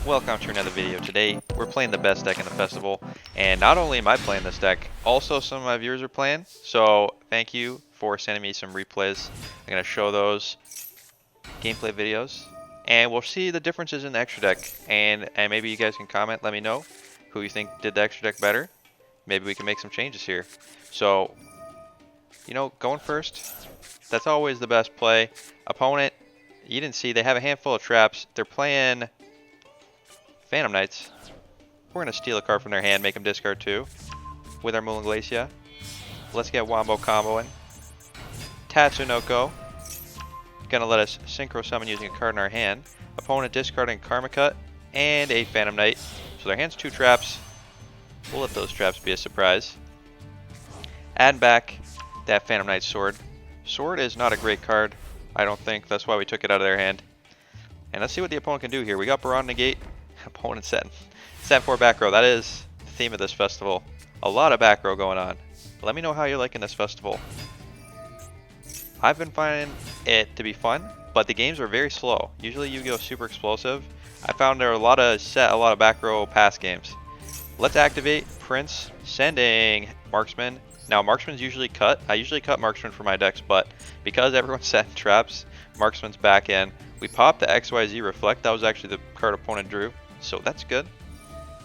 Welcome to another video. Today we're playing the best deck in the festival, and not only am I playing this deck, also some of my viewers are playing, so thank you for sending me some replays. I'm going to show those gameplay videos, and we'll see the differences in the extra deck, and maybe you guys can comment, let me know who you think did the extra deck better. Maybe we can make some changes here. So, going first, that's always the best play. Opponent, you didn't see, they have a handful of traps. They're playing Phantom Knights. We're going to steal a card from their hand, make them discard 2 with our Mulan Glacia. Let's get Wombo comboing. Tatsunoko. Going to let us synchro summon using a card in our hand. Opponent discarding Karma Cut and a Phantom Knight. So their hand's 2 traps. We'll let those traps be a surprise. Add back that Phantom Knight Sword. Sword is not a great card, I don't think. That's why we took it out of their hand. And let's see what the opponent can do here. We got Baron Negate. Opponent set 4 back row. That is the theme of this festival. A lot of back row going on. Let me know how you're liking this festival. I've been finding it to be fun, but the games are very slow. Usually Yu-Gi-Oh! Super explosive. I found there are a lot of back row pass games. Let's activate Prince, sending Marksman. Now Marksman's usually cut. I usually cut Marksman for my decks, but because everyone's setting traps, Marksman's back in. We popped the XYZ Reflect. That was actually the card opponent drew, so that's good.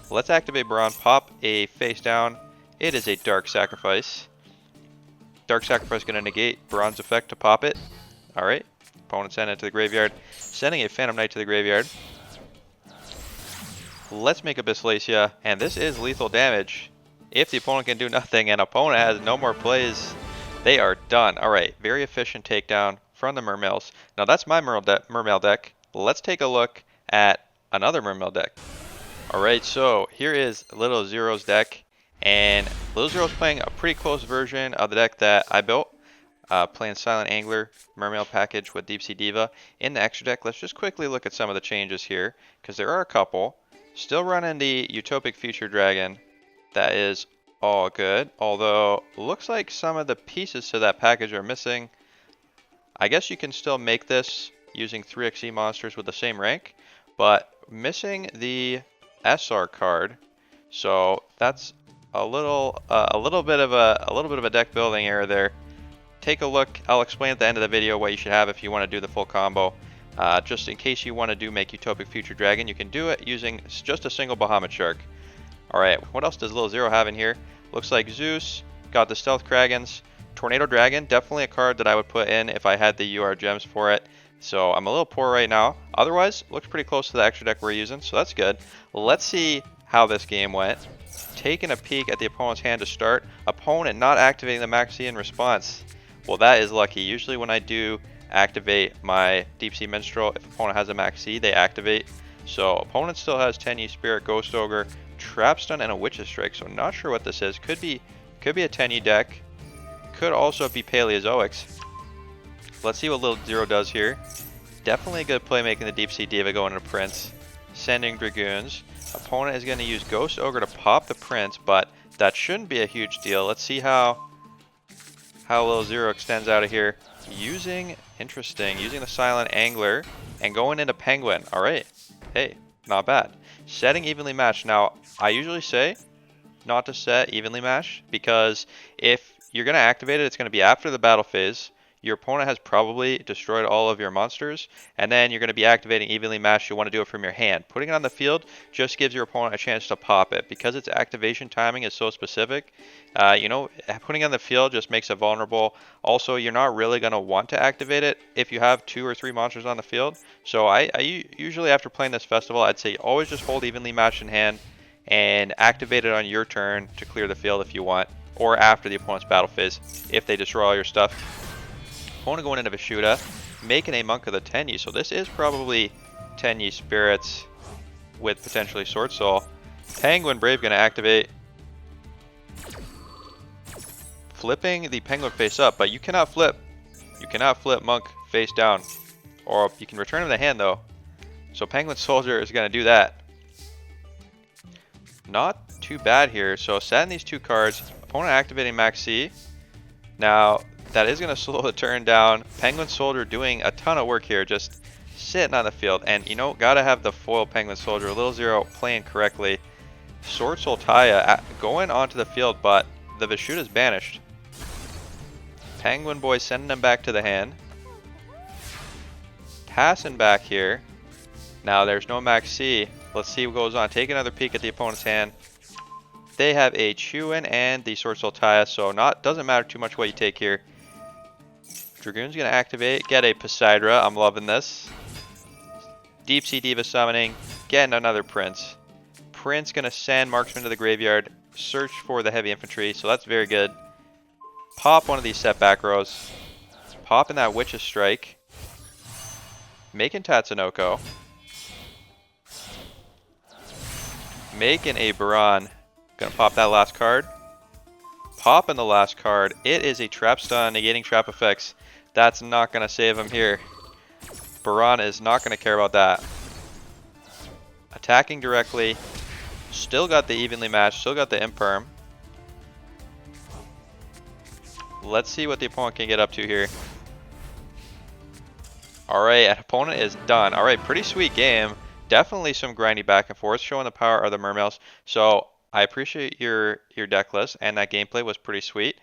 Let's activate Baron, pop a face down. It is a Dark Sacrifice. Dark Sacrifice going to negate Baron's effect to pop it. Alright, opponent sending it to the graveyard. Sending a Phantom Knight to the graveyard. Let's make a Bishlacia, and this is lethal damage. If the opponent can do nothing and opponent has no more plays, they are done. Alright, very efficient takedown from the Mermails. Now that's my Mermail deck. Let's take a look at another Mermail deck. Alright, so here is Little Zero's deck. And Little Zero's playing a pretty close version of the deck that I built. Playing Silent Angler, Mermail package with Deep Sea Diva. In the extra deck, let's just quickly look at some of the changes here, because there are a couple. Still running the Utopic Future Dragon. That is all good. Although, looks like some of the pieces to that package are missing. I guess you can still make this using 3xe monsters with the same rank, but missing the SR card. So that's a little bit of a deck building error there. Take a look. I'll explain at the end of the video what you should have if you want to do the full combo. Just in case you want to make Utopic Future Dragon, you can do it using just a single Bahamut Shark. Alright, what else does Little Zero have in here? Looks like Zeus, got the Stealth Kragons, Tornado Dragon, definitely a card that I would put in if I had the UR gems for it. So I'm a little poor right now. Otherwise, looks pretty close to the extra deck we're using, so that's good. Let's see how this game went. Taking a peek at the opponent's hand to start. Opponent not activating the Maxi in response. Well, that is lucky. Usually when I do activate my Deep Sea Minstrel, if opponent has a Maxi, they activate. So opponent still has Tenyi Spirit, Ghost Ogre, Trap Stun, and a Witch's Strike. So not sure what this is. Could be a Tenyi deck. Could also be Paleozoics. Let's see what Little Zero does here. Definitely a good play making the Deep Sea Diva going into Prince. Sending Dragoons. Opponent is going to use Ghost Ogre to pop the Prince, but that shouldn't be a huge deal. Let's see how Little Zero extends out of here. Using the Silent Angler and going into Penguin. Alright. Hey, not bad. Setting Evenly Matched. Now, I usually say not to set Evenly Matched because if you're going to activate it, it's going to be after the battle phase. Your opponent has probably destroyed all of your monsters, and then you're going to be activating Evenly Matched. You want to do it from your hand. Putting it on the field just gives your opponent a chance to pop it. Because its activation timing is so specific, putting it on the field just makes it vulnerable. Also, you're not really going to want to activate it if you have 2 or 3 monsters on the field. So I usually, after playing this festival, I'd say always just hold Evenly Matched in hand and activate it on your turn to clear the field if you want, or after the opponent's battle phase if they destroy all your stuff. Opponent going into Vishuda, making a Monk of the Tenyi. So this is probably Tenyi Spirits with potentially Sword Soul. Penguin Brave going to activate. Flipping the Penguin face up, but you cannot flip Monk face down. Or you can return him the hand though. So Penguin Soldier is going to do that. Not too bad here. So setting these 2 cards. Opponent activating Maxi. Now, that is going to slow the turn down. Penguin Soldier doing a ton of work here, just sitting on the field. And you know, gotta have the foil Penguin Soldier. Little Zero playing correctly. Sword Sultaya going onto the field, but the Vishuda is banished. Penguin Boy sending him back to the hand. Passing back here. Now there's no Max C. Let's see what goes on. Take another peek at the opponent's hand. They have a Chuin and the Sword Sultaya, so doesn't matter too much what you take here. Dragoon's gonna activate, get a Poseidra. I'm loving this. Deep Sea Diva summoning, getting another Prince. Prince gonna send Marksman to the graveyard, search for the heavy infantry, so that's very good. Pop one of these setback rows. Pop in that Witch's Strike. Making Tatsunoko. Making a Baron. Gonna pop that last card. Pop in the last card. It is a Trap Stun negating trap effects. That's not gonna save him here. Baron is not gonna care about that. Attacking directly. Still got the evenly matched. Still got the Imperm. Let's see what the opponent can get up to here. Alright, opponent is done. Alright, pretty sweet game. Definitely some grindy back and forth, showing the power of the Mermails. So I appreciate your deck list, and that gameplay was pretty sweet.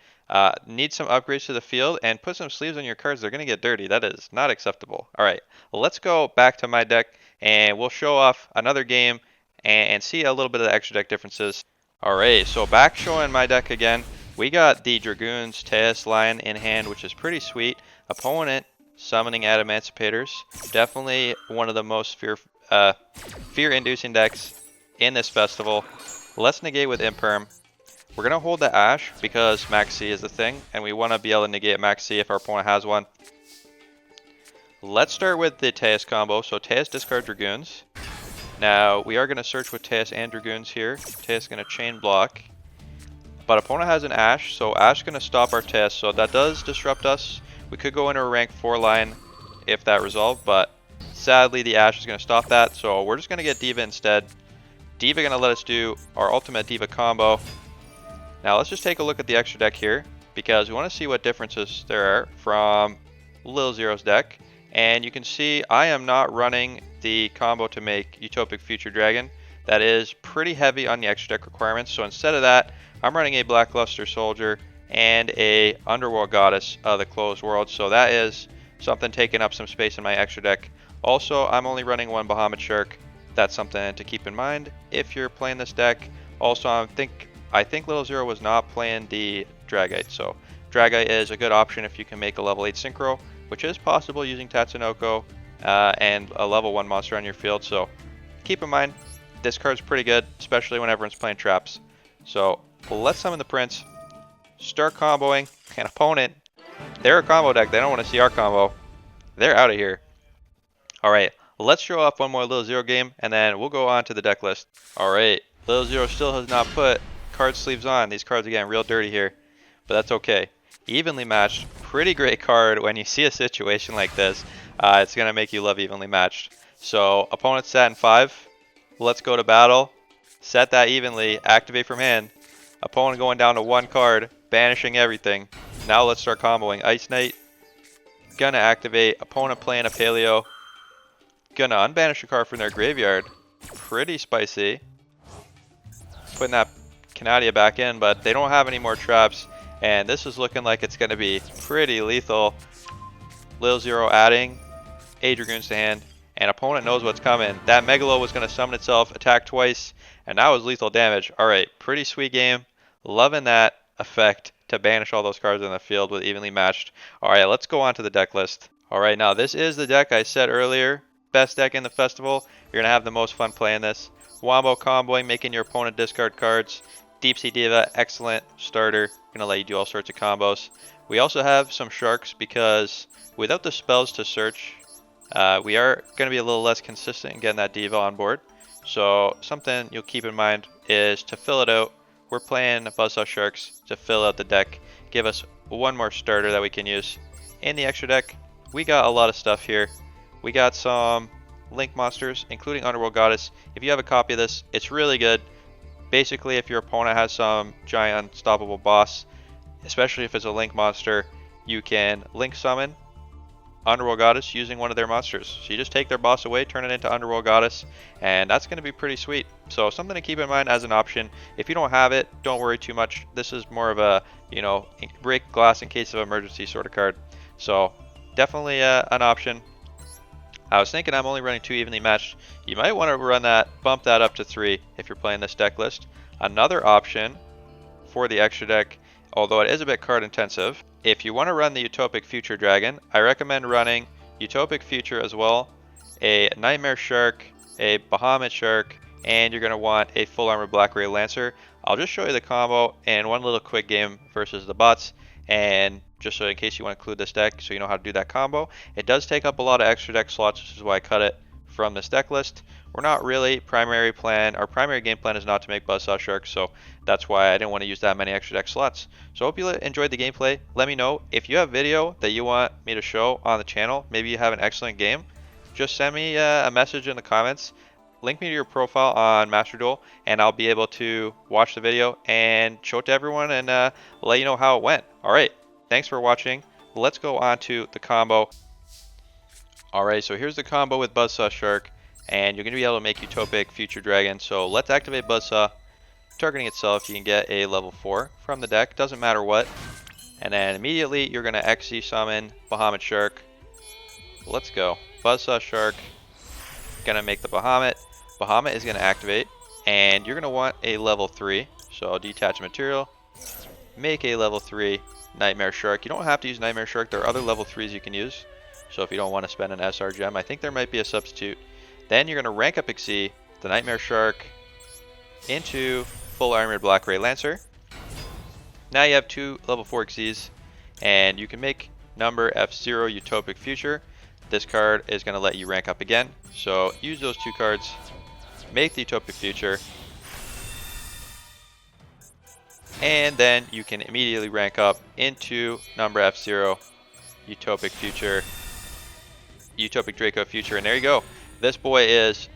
Need some upgrades to the field, and put some sleeves on your cards. They're going to get dirty. That is not acceptable. Alright, well, let's go back to my deck, and we'll show off another game and see a little bit of the extra deck differences. Alright, so back showing my deck again. We got the Dragoons Teus Lion in hand, which is pretty sweet. Opponent summoning Adamanticators. Definitely one of the most fear-inducing decks in this festival. Let's negate with Imperm. We're going to hold the Ash because Max C is the thing, and we want to be able to negate Max C if our opponent has one. Let's start with the Teus combo. So Teus discard Dragoons. Now, we are going to search with Teus and Dragoons here. Teus is going to chain block. But opponent has an Ash, so Ash is going to stop our Teus, so that does disrupt us. We could go into a rank 4 line if that resolved, but sadly the Ash is going to stop that, so we're just going to get Diva instead. Diva going to let us do our ultimate Diva combo. Now let's just take a look at the extra deck here, because we want to see what differences there are from Lil Zero's deck. And you can see I am not running the combo to make Utopic Future Dragon. That is pretty heavy on the extra deck requirements, so instead of that, I'm running a Blackluster Soldier and a Underworld Goddess of the Closed World, so that is something taking up some space in my extra deck. Also, I'm only running one Bahamut Shark. That's something to keep in mind if you're playing this deck. Also, I think Little Zero was not playing the Dragite, so Dragite is a good option if you can make a level 8 Synchro, which is possible using Tatsunoko and a level 1 monster on your field, so keep in mind, this card's pretty good, especially when everyone's playing traps. So let's summon the Prince, start comboing, and opponent, they're a combo deck, they don't want to see our combo. They're out of here. Alright, let's show off one more Little Zero game, and then we'll go on to the deck list. Alright, Little Zero still has not put card sleeves on. These cards are getting real dirty here, but that's okay. Evenly matched, pretty great card when you see a situation like this. It's going to make you love evenly matched. So, opponent sat in 5. Let's go to battle. Set that evenly, activate from hand. Opponent going down to 1 card, banishing everything. Now let's start comboing. Ice Knight, gonna activate. Opponent playing a Paleo, gonna unbanish a card from their graveyard. Pretty spicy. Putting that Canadia back in, but they don't have any more traps. And this is looking like it's gonna be pretty lethal. Lil Zero adding a Dragoons to hand. And opponent knows what's coming. That Megalo was going to summon itself, attack twice, and that was lethal damage. Alright, pretty sweet game. Loving that effect to banish all those cards in the field with evenly matched. Alright, let's go on to the deck list. Alright, now this is the deck I said earlier. Best deck in the festival. You're going to have the most fun playing this. Wombo comboing, making your opponent discard cards. Deep Sea Diva, excellent starter. Going to let you do all sorts of combos. We also have some Sharks because without the spells to search, we are going to be a little less consistent in getting that Diva on board. So something you'll keep in mind is to fill it out. We're playing Buzzsaw Sharks to fill out the deck. Give us one more starter that we can use. In the extra deck, we got a lot of stuff here. We got some Link monsters, including Underworld Goddess. If you have a copy of this, it's really good. Basically, if your opponent has some giant unstoppable boss, especially if it's a Link monster, you can Link summon, Underworld Goddess using one of their monsters. So you just take their boss away, turn it into Underworld Goddess, and that's going to be pretty sweet. So something to keep in mind as an option. If you don't have it, don't worry too much. This is more of a, you know, break glass in case of emergency sort of card. So definitely an option. I was thinking I'm only running 2 evenly matched. You might want to run that, bump that up to 3 if you're playing this deck list. Another option for the extra deck, although it is a bit card intensive, if you want to run the Utopic Future Dragon, I recommend running Utopic Future as well, a Nightmare Shark, a Bahamut Shark, and you're going to want a Full Armor Black Ray Lancer. I'll just show you the combo in one little quick game versus the bots, and just so in case you want to include this deck so you know how to do that combo. It does take up a lot of extra deck slots, which is why I cut it from this deck list. We're not really our primary game plan is not to make Buzzsaw Sharks, so that's why I didn't want to use that many extra deck slots. So I hope you enjoyed the gameplay. Let me know if you have video that you want me to show on the channel. Maybe you have an excellent game. Just send me a message in the comments. Link me to your profile on Master Duel, and I'll be able to watch the video and show it to everyone and let you know how it went. Alright, thanks for watching. Let's go on to the combo. Alright, so here's the combo with Buzzsaw Shark, and you're going to be able to make Utopic Future Dragon. So let's activate Buzzsaw. Targeting itself, you can get a level 4 from the deck, doesn't matter what. And then immediately you're going to XC summon Bahamut Shark. Let's go. Buzzsaw Shark, gonna make the Bahamut. Bahamut is gonna activate, and you're gonna want a level 3. So I'll detach material, make a level 3 Nightmare Shark. You don't have to use Nightmare Shark, there are other level 3s you can use. So if you don't want to spend an SR gem, I think there might be a substitute. Then you're gonna rank up XC the Nightmare Shark into Full Armored Black Ray Lancer. Now you have 2 level 4 XCs, and you can make number F0 Utopic Future. This card is going to let you rank up again. So use those 2 cards, make the Utopic Future, and then you can immediately rank up into number F0 Utopic Future, Utopic Draco Future, and there you go. This boy is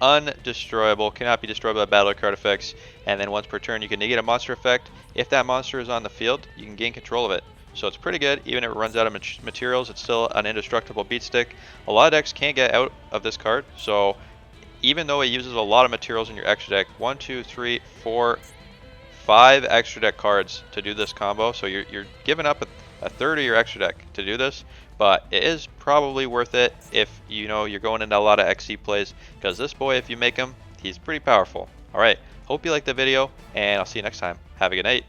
undestroyable, cannot be destroyed by battle card effects, and then once per turn you can negate a monster effect. If that monster is on the field, you can gain control of it. So it's pretty good. Even if it runs out of materials, it's still an indestructible beat stick. A lot of decks can't get out of this card, so even though it uses a lot of materials in your extra deck, 1, 2, 3, 4, 5 extra deck cards to do this combo, so you're giving up a third of your extra deck to do this, but it is probably worth it if you know you're going into a lot of XC plays, because this boy, if you make him, he's pretty powerful. Alright, hope you liked the video, and I'll see you next time. Have a good night.